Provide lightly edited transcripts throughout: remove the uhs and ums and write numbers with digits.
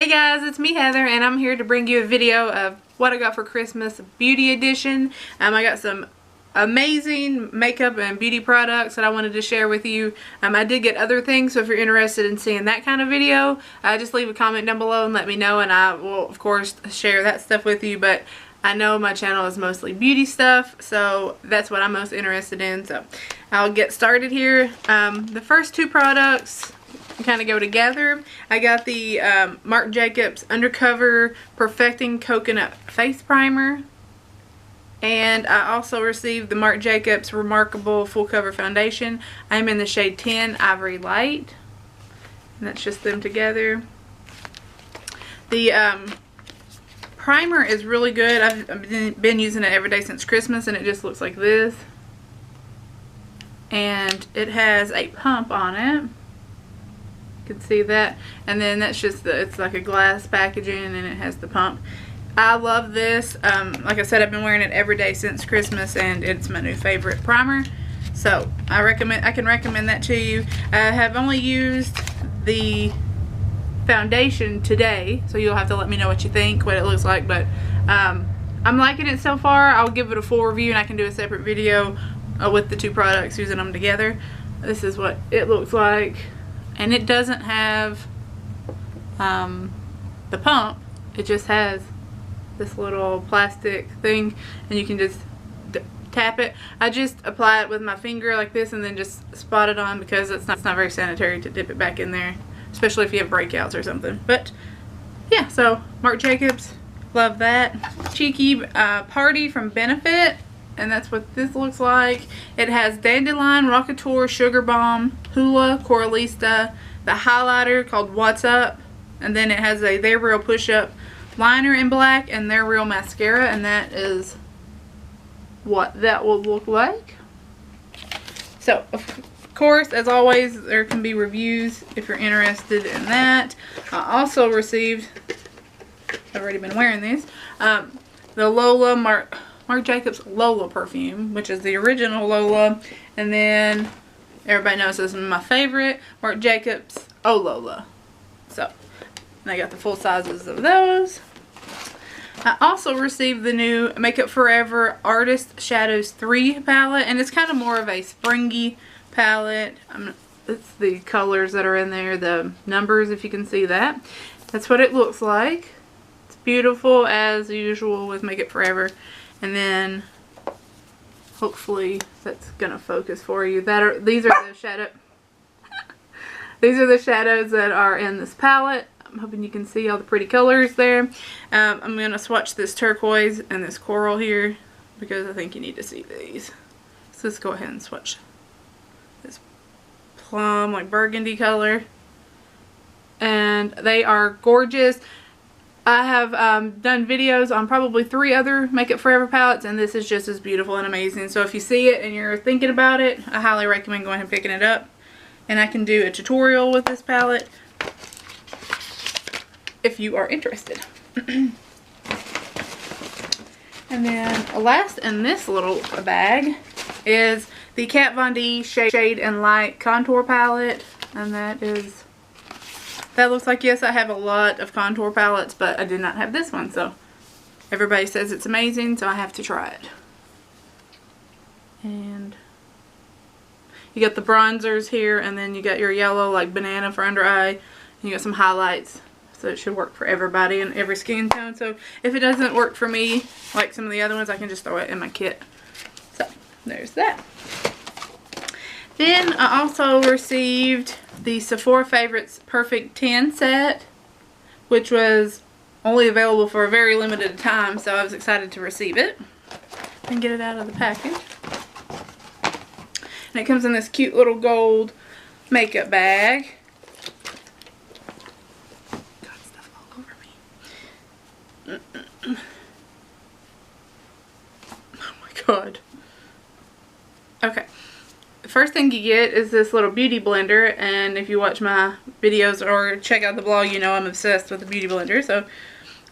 Hey guys, it's me Heather and I'm here to bring you a video of what I got for Christmas beauty edition. I got some amazing makeup and beauty products that I wanted to share with you. I did get other things, so if you're interested in seeing that kind of video, just leave a comment down below and let me know, and I will of course share that stuff with you. But I know my channel is mostly beauty stuff, so that's what I'm most interested in. So I'll get started here. The first two products kind of go together. I got the Marc Jacobs Undercover Perfecting Coconut Face Primer, and I also received the Marc Jacobs Remarkable Full Cover Foundation. I'm in the shade 10 Ivory Light, and that's just them together. The primer is really good. I've been using it every day since Christmas, and it just looks like this, and it has a pump on it. You can see that, and then that's just it's like a glass packaging, and it has the pump. I love this. Like I said, I've been wearing it every day since Christmas, and it's my new favorite primer, so I can recommend that to you. I have only used the foundation today, so you'll have to let me know what you think, what it looks like, but I'm liking it so far. I'll give it a full review, and I can do a separate video with the two products, using them together. This is what it looks like. And it doesn't have the pump. It just has this little plastic thing, and you can just tap it. I just apply it with my finger like this, and then just spot it on, because it's not very sanitary to dip it back in there, especially if you have breakouts or something. But yeah, so Marc Jacobs, love that. Cheeky Party from Benefit, and that's what this looks like. It has Dandelion, Rockateur, Sugar Bomb, Hula, Coralista, the highlighter called What's Up, and then it has a They're Real Push-Up liner in black, and They're Real mascara, and that is what that will look like. So, of course, as always, there can be reviews if you're interested in that. I also received, I've already been wearing these, the Lola Marc Jacobs Lola perfume, which is the original Lola, and then everybody knows this is my favorite, Marc Jacobs Oh Lola. So, and I got the full sizes of those. I also received the new Makeup Forever Artist Shadows 3 palette, and it's kind of more of a springy palette. It's the colors that are in there, the numbers, if you can see that. That's what it looks like. It's beautiful as usual with Makeup Forever. And then hopefully that's gonna focus for you. These are the shadow. These are the shadows that are in this palette. I'm hoping you can see all the pretty colors there. I'm gonna swatch this turquoise and this coral here, because I think you need to see these. So let's go ahead and swatch this plum, like burgundy color, and they are gorgeous. I have done videos on probably 3 other Makeup Forever palettes, and this is just as beautiful and amazing. So if you see it and you're thinking about it, I highly recommend going and picking it up. And I can do a tutorial with this palette if you are interested. And then last in this little bag is the Kat Von D Shade and Light Contour Palette, and that looks like, yes, I have a lot of contour palettes, but I did not have this one, so everybody says it's amazing, so I have to try it. And you got the bronzers here, and then you got your yellow, like banana for under eye, and you got some highlights, so it should work for everybody and every skin tone. So if it doesn't work for me, like some of the other ones, I can just throw it in my kit. So there's that. Then I also received the Sephora Favorites Perfect 10 set, which was only available for a very limited time, so I was excited to receive it and get it out of the package. And it comes in this cute little gold makeup bag. Got stuff all over me. Oh my god. Okay. The first thing you get is this little beauty blender, and if you watch my videos or check out the blog, you know I'm obsessed with the beauty blender. So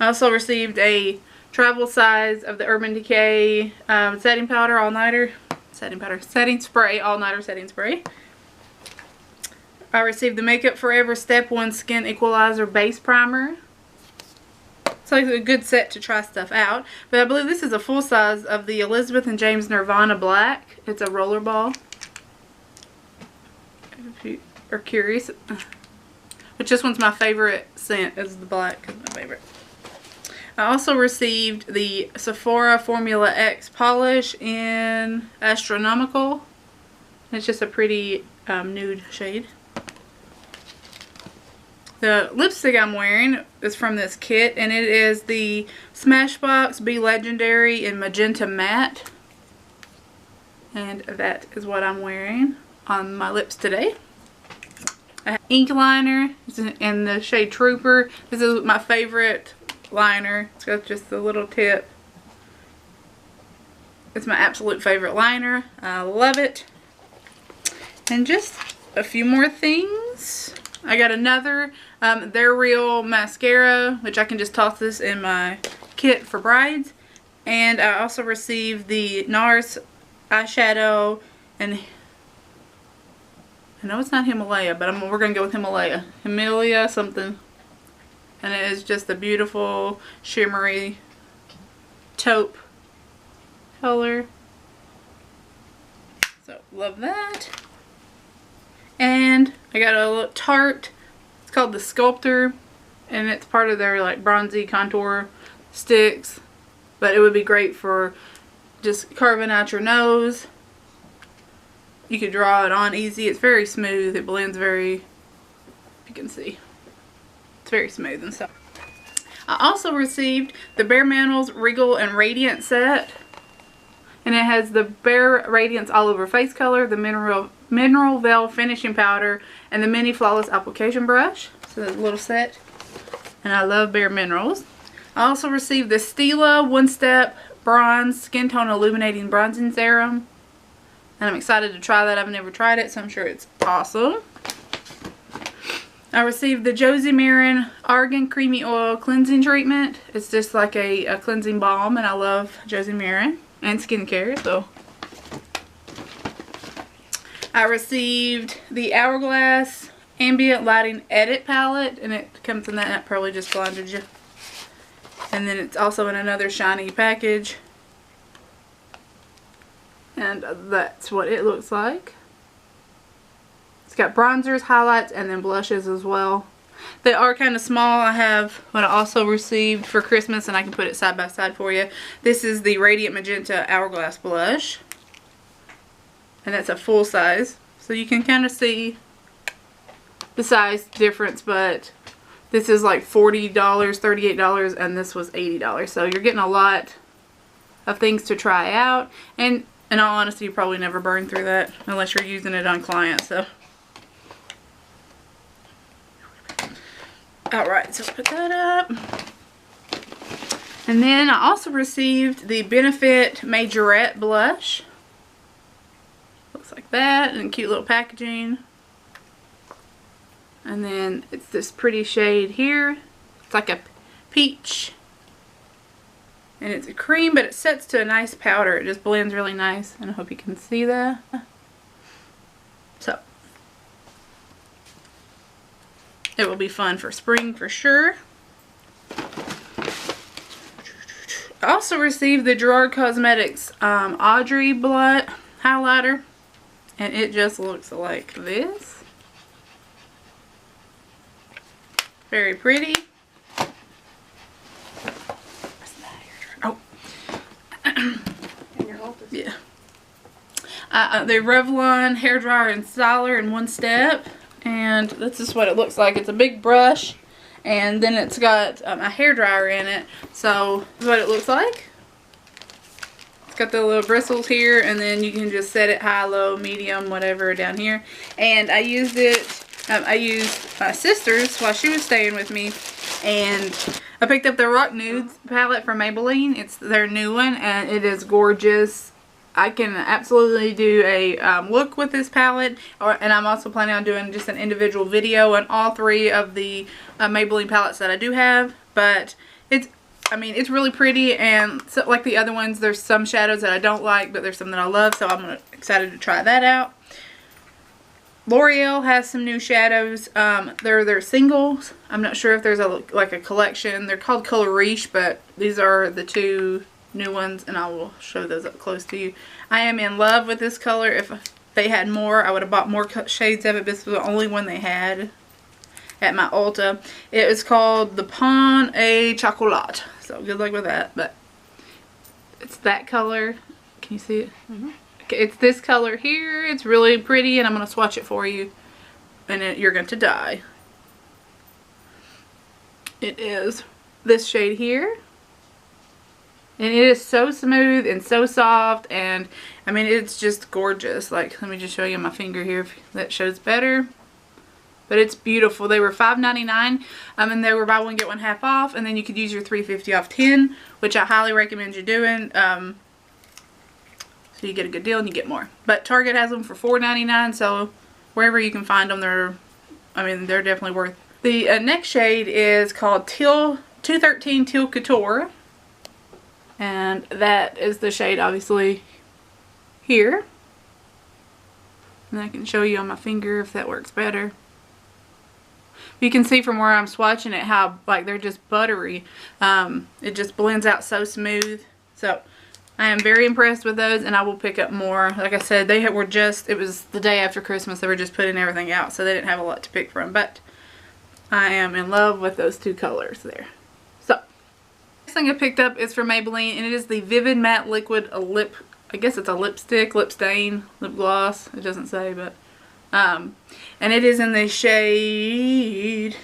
I also received a travel size of the Urban Decay setting powder all-nighter, setting spray, all-nighter setting spray. I received the Makeup Forever Step 1 Skin Equalizer Base Primer. It's like a good set to try stuff out. But I believe this is a full size of the Elizabeth and James Nirvana Black. It's a roller ball. If you are curious. Which this one's my favorite scent, is the black is my favorite. I also received the Sephora Formula X polish in Astronomical. It's just a pretty nude shade. The lipstick I'm wearing is from this kit, and it is the Smashbox Be Legendary in Magenta Matte. And that is what I'm wearing on my lips today. I have ink liner in the shade Trooper. This is my favorite liner. It's got just a little tip. It's my absolute favorite liner. I love it. And just a few more things. I got another They're Real mascara, which I can just toss this in my kit for brides. And I also received the NARS eyeshadow, and I know it's not Himalaya, but we're going to go with Himalaya something. And it is just a beautiful shimmery taupe color. So love that. And I got a little Tarte. It's called the Sculptor, and it's part of their like bronzy contour sticks. But it would be great for just carving out your nose. You could draw it on easy. It's very smooth. It blends very, if you can see, it's very smooth and stuff. I also received the Bare Minerals Regal and Radiant set. And it has the Bare Radiance All Over Face Color, the Mineral Veil Finishing Powder, and the Mini Flawless Application Brush. So that's a little set. And I love Bare Minerals. I also received the Stila One Step Bronze Skin Tone Illuminating Bronzing Serum. And I'm excited to try that. I've never tried it, so I'm sure it's awesome. I received the Josie Maran Argan Creamy Oil Cleansing Treatment. It's just like a cleansing balm, and I love Josie Maran and skincare, so. I received the Hourglass Ambient Lighting Edit Palette, and it comes in that probably just blinded you. And then it's also in another shiny package. And that's what it looks like. It's got bronzers, highlights, and then blushes as well. They are kind of small. I have what I also received for Christmas, and I can put it side by side for you. This is the Radiant Magenta Hourglass Blush. And that's a full size. So you can kind of see the size difference, but this is like $40, $38, and this was $80. So you're getting a lot of things to try out. And in all honesty, you probably never burn through that unless you're using it on clients. So. Alright, so put that up. And then I also received the Benefit Majorette Blush. Looks like that, and cute little packaging. And then it's this pretty shade here. It's like a peach. And it's a cream, but it sets to a nice powder. It just blends really nice, and I hope you can see that. So. It will be fun for spring for sure. I also received the Gerard Cosmetics Audrey Blood Highlighter. And it just looks like this. Very pretty. Oh. Yeah. The Revlon Hairdryer and Styler in One Step. And this is what it looks like. It's a big brush, and then it's got a hairdryer in it. So this is what it looks like. It's got the little bristles here, and then you can just set it high, low, medium, whatever down here. And I used it, I used my sister's while she was staying with me, and I picked up the Rock Nudes palette from Maybelline. It's their new one, and it is gorgeous. I can absolutely do a look with this palette, and I'm also planning on doing just an individual video on all three of the Maybelline palettes that I do have. But it's, I mean, it's really pretty, and so, like the other ones, there's some shadows that I don't like, but there's some that I love, so I'm excited to try that out. L'Oreal has some new shadows. They're singles. I'm not sure if there's like a collection. They're called Color Riche, but these are the 2 new ones, and I will show those up close to you. I am in love with this color. If they had more, I would have bought more shades of it. This was the only one they had at my Ulta. It was called the Pain et Chocolat. So good luck with that. But it's that color. Can you see it? Mm-hmm. Okay, it's this color here. It's really pretty, and I'm going to swatch it for you. And you're going to die. It is this shade here. And it is so smooth and so soft, and I mean, it's just gorgeous. Like, let me just show you my finger here if that shows better. But it's beautiful. They were $5.99, and they were buy one get one half off, and then you could use your $3.50 off 10, which I highly recommend you doing. So you get a good deal and you get more. But Target has them for $4.99, so wherever you can find them, they're definitely worth. The next shade is called 213 Teal Couture, and that is the shade obviously here. And I can show you on my finger if that works better. You can see from where I'm swatching it how like they're just buttery. It just blends out so smooth. So I am very impressed with those, and I will pick up more. Like I said, it was the day after Christmas. They were just putting everything out, so they didn't have a lot to pick from. But I am in love with those 2 colors there. So, next thing I picked up is from Maybelline, and it is the Vivid Matte Liquid I guess it's a lipstick, lip stain, lip gloss. It doesn't say, but and it is in the shade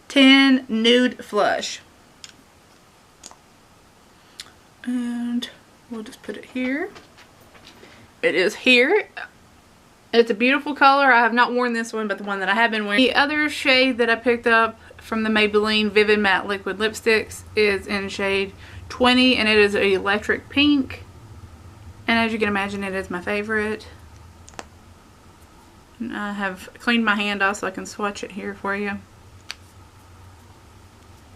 10 Nude Flush. And we'll just put it here. It is here. It's a beautiful color. I have not worn this one, but the one that I have been wearing. The other shade that I picked up from the Maybelline Vivid Matte Liquid Lipsticks is in shade 20, and it is an electric pink. And as you can imagine, it is my favorite. And I have cleaned my hand off so I can swatch it here for you.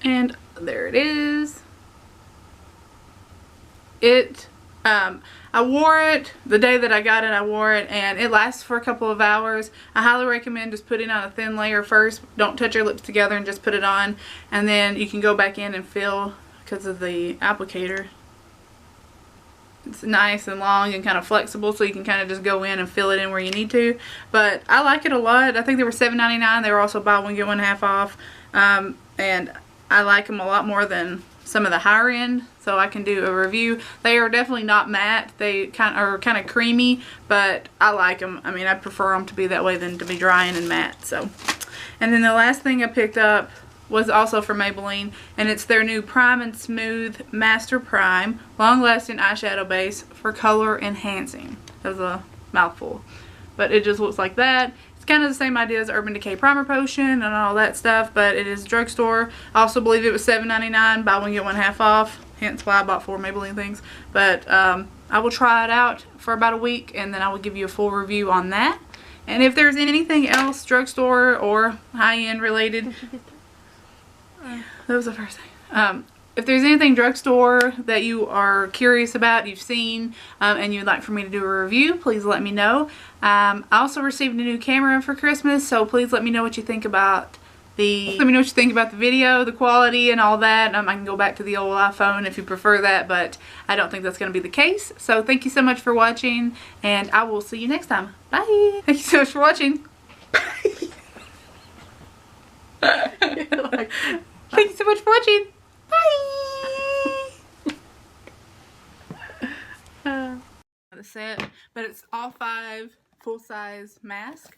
And there it is. I wore it the day that I got it. I wore it, and it lasts for a couple of hours. I highly recommend just putting on a thin layer first. Don't touch your lips together and just put it on, and then you can go back in and fill because of the applicator. It's nice and long and kind of flexible, so you can kind of just go in and fill it in where you need to. But I like it a lot. I think they were $7.99. They were also buy one get one half off, and I like them a lot more than some of the higher end, so I can do a review. They are definitely not matte. They are kind of creamy, but I like them. I mean, I prefer them to be that way than to be drying and matte. So, and then the last thing I picked up was also from Maybelline, and it's their new Prime and Smooth Master Prime Long Lasting Eyeshadow Base for Color Enhancing. That was a mouthful, but it just looks like that. It's kind of the same idea as Urban Decay Primer Potion and all that stuff, but it is drugstore. I also believe it was $7.99, buy one get one half off, hence why I bought 4 Maybelline things. But I will try it out for about a week, and then I will give you a full review on that. And if there's anything else drugstore or high-end related, that was the first thing. If there's anything drugstore that you are curious about, you've seen, and you'd like for me to do a review, please let me know. I also received a new camera for Christmas, so please let me know what you think about the video, the quality, and all that. I can go back to the old iPhone if you prefer that, but I don't think that's going to be the case. So thank you so much for watching, and I will see you next time. Bye. Thank you so much for watching. Bye. Thank you so much for watching. Bye. The set, but it's all 5 full-size masks.